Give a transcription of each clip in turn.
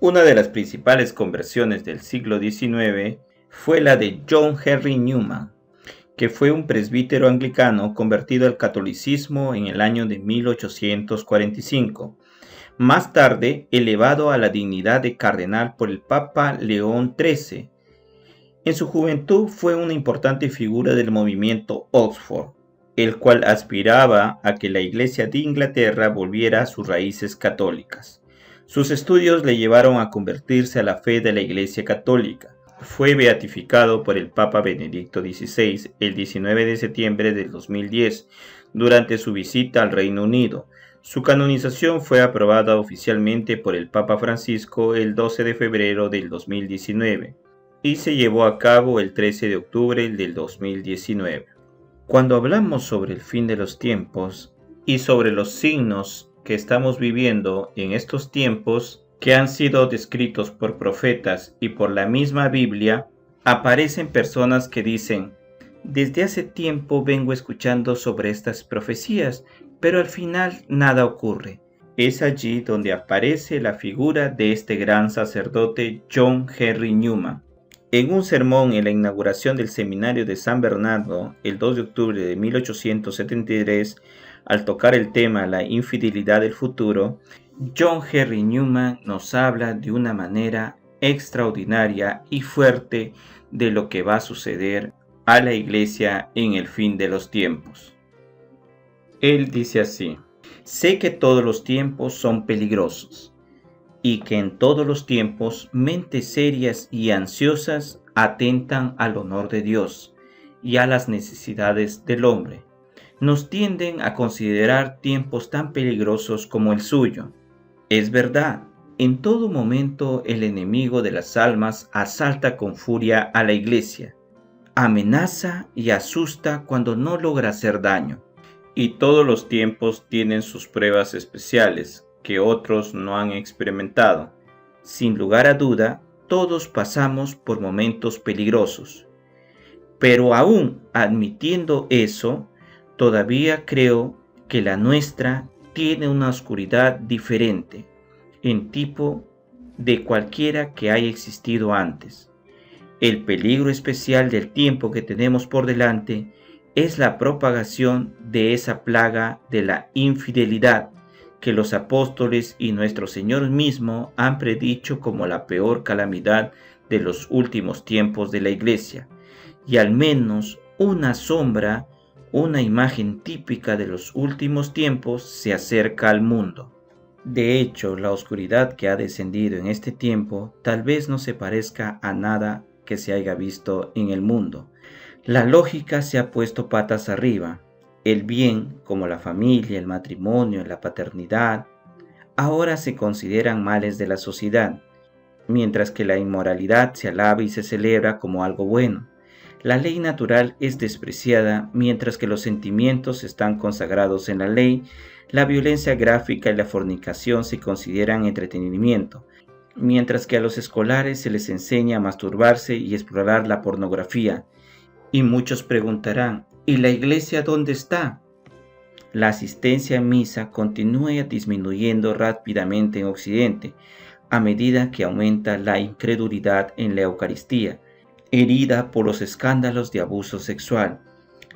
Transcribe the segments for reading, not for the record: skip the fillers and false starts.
Una de las principales conversiones del siglo XIX fue la de John Henry Newman, que fue un presbítero anglicano convertido al catolicismo en el año de 1845, más tarde elevado a la dignidad de cardenal por el Papa León XIII. En su juventud fue una importante figura del movimiento Oxford, el cual aspiraba a que la Iglesia de Inglaterra volviera a sus raíces católicas. Sus estudios le llevaron a convertirse a la fe de la Iglesia Católica. Fue beatificado por el Papa Benedicto XVI el 19 de septiembre del 2010 durante su visita al Reino Unido. Su canonización fue aprobada oficialmente por el Papa Francisco el 12 de febrero del 2019 y se llevó a cabo el 13 de octubre del 2019. Cuando hablamos sobre el fin de los tiempos y sobre los signos que estamos viviendo en estos tiempos, que han sido descritos por profetas y por la misma Biblia, aparecen personas que dicen: desde hace tiempo vengo escuchando sobre estas profecías, pero al final nada ocurre. Es allí donde aparece la figura de este gran sacerdote John Henry Newman. En un sermón en la inauguración del seminario de San Bernardo, el 2 de octubre de 1873, al tocar el tema la infidelidad del futuro, John Henry Newman nos habla de una manera extraordinaria y fuerte de lo que va a suceder a la Iglesia en el fin de los tiempos. Él dice así: sé que todos los tiempos son peligrosos, y que en todos los tiempos mentes serias y ansiosas atentan al honor de Dios y a las necesidades del hombre. Nos tienden a considerar tiempos tan peligrosos como el suyo. Es verdad, en todo momento el enemigo de las almas asalta con furia a la Iglesia, amenaza y asusta cuando no logra hacer daño. Y todos los tiempos tienen sus pruebas especiales que otros no han experimentado. Sin lugar a duda, todos pasamos por momentos peligrosos. Pero aún admitiendo eso, todavía creo que la nuestra tiene una oscuridad diferente, en tipo de cualquiera que haya existido antes. El peligro especial del tiempo que tenemos por delante es la propagación de esa plaga de la infidelidad que los apóstoles y nuestro Señor mismo han predicho como la peor calamidad de los últimos tiempos de la Iglesia, y al menos una sombra, una imagen típica de los últimos tiempos se acerca al mundo. De hecho, la oscuridad que ha descendido en este tiempo tal vez no se parezca a nada que se haya visto en el mundo. La lógica se ha puesto patas arriba. El bien, como la familia, el matrimonio, la paternidad, ahora se consideran males de la sociedad, mientras que la inmoralidad se alaba y se celebra como algo bueno. La ley natural es despreciada, mientras que los sentimientos están consagrados en la ley. La violencia gráfica y la fornicación se consideran entretenimiento, mientras que a los escolares se les enseña a masturbarse y explorar la pornografía. Y muchos preguntarán: ¿y la Iglesia dónde está? La asistencia a misa continúa disminuyendo rápidamente en Occidente, a medida que aumenta la incredulidad en la Eucaristía, herida por los escándalos de abuso sexual,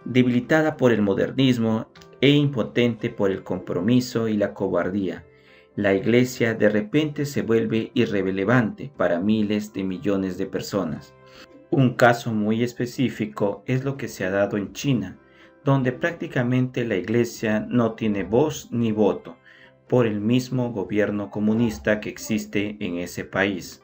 debilitada por el modernismo e impotente por el compromiso y la cobardía. La Iglesia de repente se vuelve irrelevante para miles de millones de personas. Un caso muy específico es lo que se ha dado en China, donde prácticamente la Iglesia no tiene voz ni voto por el mismo gobierno comunista que existe en ese país.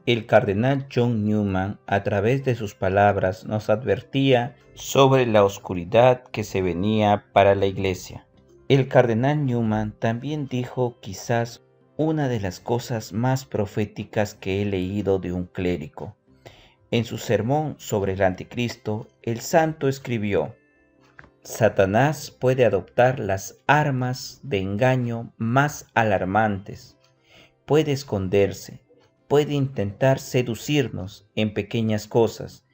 El cardenal John Newman, a través de sus palabras, nos advertía sobre la oscuridad que se venía para la Iglesia. El cardenal Newman también dijo quizás una de las cosas más proféticas que he leído de un clérigo. En su sermón sobre el anticristo, el santo escribió: Satanás puede adoptar las armas de engaño más alarmantes, puede esconderse, puede intentar seducirnos en pequeñas cosas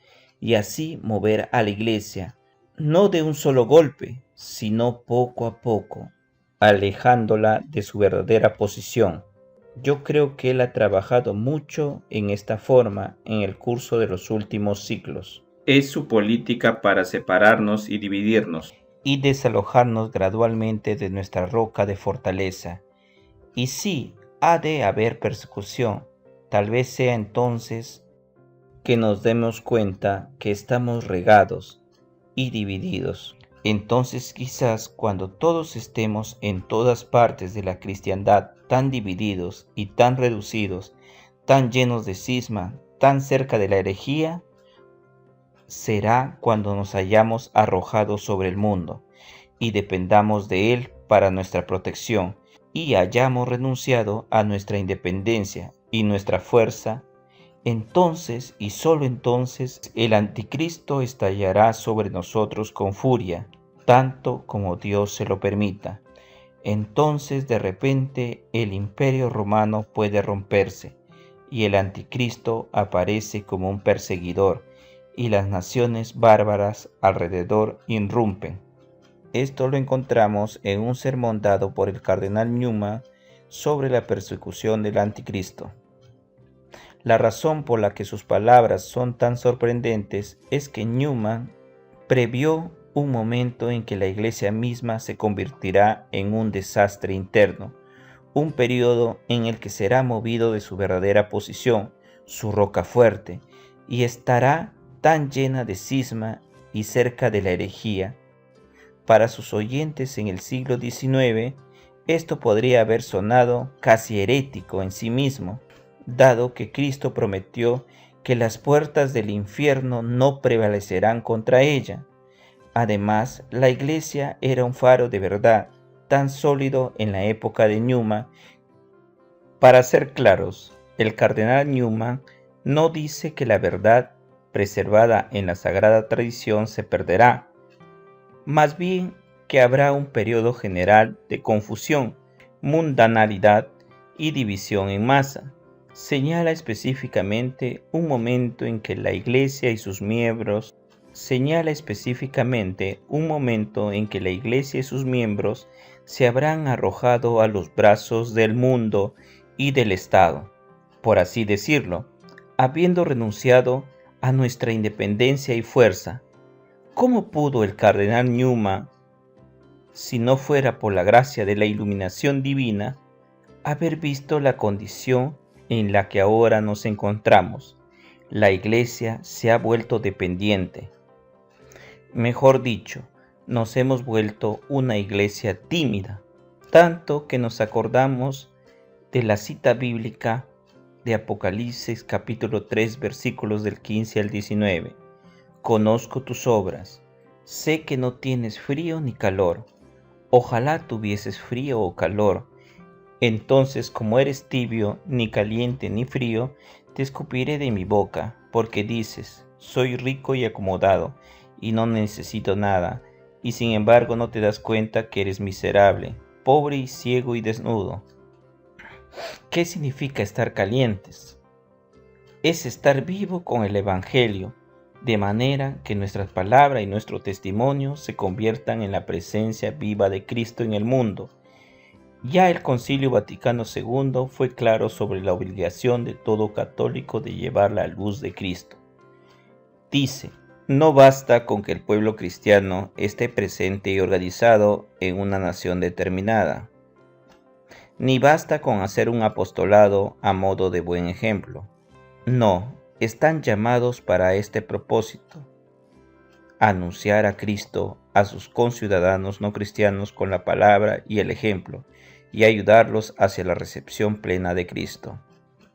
y así mover a la Iglesia, no de un solo golpe, sino poco a poco, alejándola de su verdadera posición. Yo creo que él ha trabajado mucho en esta forma en el curso de los últimos siglos. Es su política para separarnos y dividirnos, y desalojarnos gradualmente de nuestra roca de fortaleza. Y sí, ha de haber persecución. Tal vez sea entonces que nos demos cuenta que estamos regados y divididos. Entonces quizás cuando todos estemos en todas partes de la cristiandad tan divididos y tan reducidos, tan llenos de cisma, tan cerca de la herejía, será cuando nos hayamos arrojado sobre el mundo y dependamos de él para nuestra protección y hayamos renunciado a nuestra independencia y nuestra fuerza. Entonces y solo entonces el anticristo estallará sobre nosotros con furia, tanto como Dios se lo permita. Entonces de repente el imperio romano puede romperse y el anticristo aparece como un perseguidor y las naciones bárbaras alrededor irrumpen. Esto lo encontramos en un sermón dado por el cardenal Newman sobre la persecución del anticristo. La razón por la que sus palabras son tan sorprendentes es que Newman previó un momento en que la iglesia misma se convertirá en un desastre interno, un periodo en el que será movido de su verdadera posición, su roca fuerte, y estará tan llena de cisma y cerca de la herejía. Para sus oyentes en el siglo XIX, esto podría haber sonado casi herético en sí mismo, dado que Cristo prometió que las puertas del infierno no prevalecerán contra ella. Además, la iglesia era un faro de verdad tan sólido en la época de Newman. Para ser claros, el cardenal Newman no dice que la verdad preservada en la sagrada tradición se perderá, más bien que habrá un periodo general de confusión, mundanalidad y división en masa. Señala específicamente un momento en que la iglesia y sus miembros se habrán arrojado a los brazos del mundo y del Estado, por así decirlo, habiendo renunciado a nuestra independencia y fuerza. ¿Cómo pudo el cardenal Newman, si no fuera por la gracia de la iluminación divina, haber visto la condición en la que ahora nos encontramos? La iglesia se ha vuelto dependiente. Mejor dicho, nos hemos vuelto una iglesia tímida, tanto que nos acordamos de la cita bíblica de Apocalipsis capítulo 3 versículos del 15 al 19. Conozco tus obras, sé que no tienes frío ni calor. Ojalá tuvieses frío o calor. Entonces, como eres tibio, ni caliente ni frío, te escupiré de mi boca, porque dices, soy rico y acomodado, y no necesito nada, y sin embargo no te das cuenta que eres miserable, pobre y ciego y desnudo. ¿Qué significa estar calientes? Es estar vivo con el Evangelio, de manera que nuestras palabras y nuestro testimonio se conviertan en la presencia viva de Cristo en el mundo. Ya el Concilio Vaticano II fue claro sobre la obligación de todo católico de llevar la luz de Cristo. Dice, no basta con que el pueblo cristiano esté presente y organizado en una nación determinada, ni basta con hacer un apostolado a modo de buen ejemplo. No, están llamados para este propósito: anunciar a Cristo a sus conciudadanos no cristianos con la palabra y el ejemplo, y ayudarlos hacia la recepción plena de Cristo.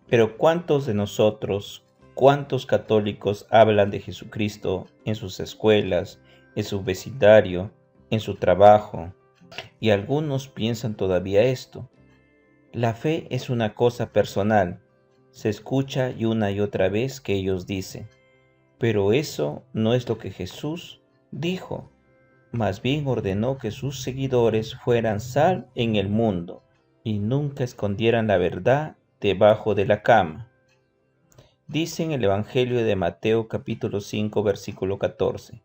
Pero ¿cuántos de nosotros, cuántos católicos hablan de Jesucristo en sus escuelas, en su vecindario, en su trabajo? Y algunos piensan todavía esto. La fe es una cosa personal. Se escucha y una y otra vez que ellos dicen, pero eso no es lo que Jesús dijo. Más bien ordenó que sus seguidores fueran sal en el mundo y nunca escondieran la verdad debajo de la cama. Dice en el Evangelio de Mateo capítulo 5 versículo 14,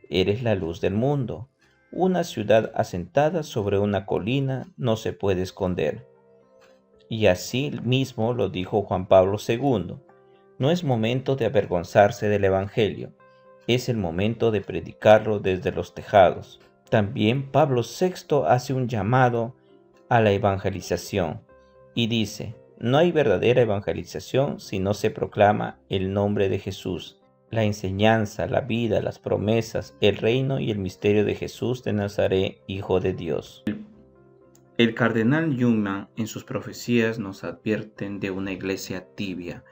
eres la luz del mundo. Una ciudad asentada sobre una colina no se puede esconder. Y así mismo lo dijo Juan Pablo II. No es momento de avergonzarse del Evangelio, es el momento de predicarlo desde los tejados. También Pablo VI hace un llamado a la evangelización y dice: no hay verdadera evangelización si no se proclama el nombre de Jesús, la enseñanza, la vida, las promesas, el reino y el misterio de Jesús de Nazaret, Hijo de Dios. El cardenal Newman en sus profecías nos advierten de una iglesia tibia,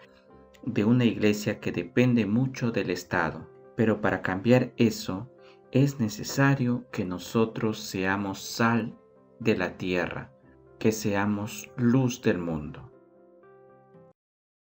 de una iglesia que depende mucho del Estado. Pero para cambiar eso, es necesario que nosotros seamos sal de la tierra, que seamos luz del mundo.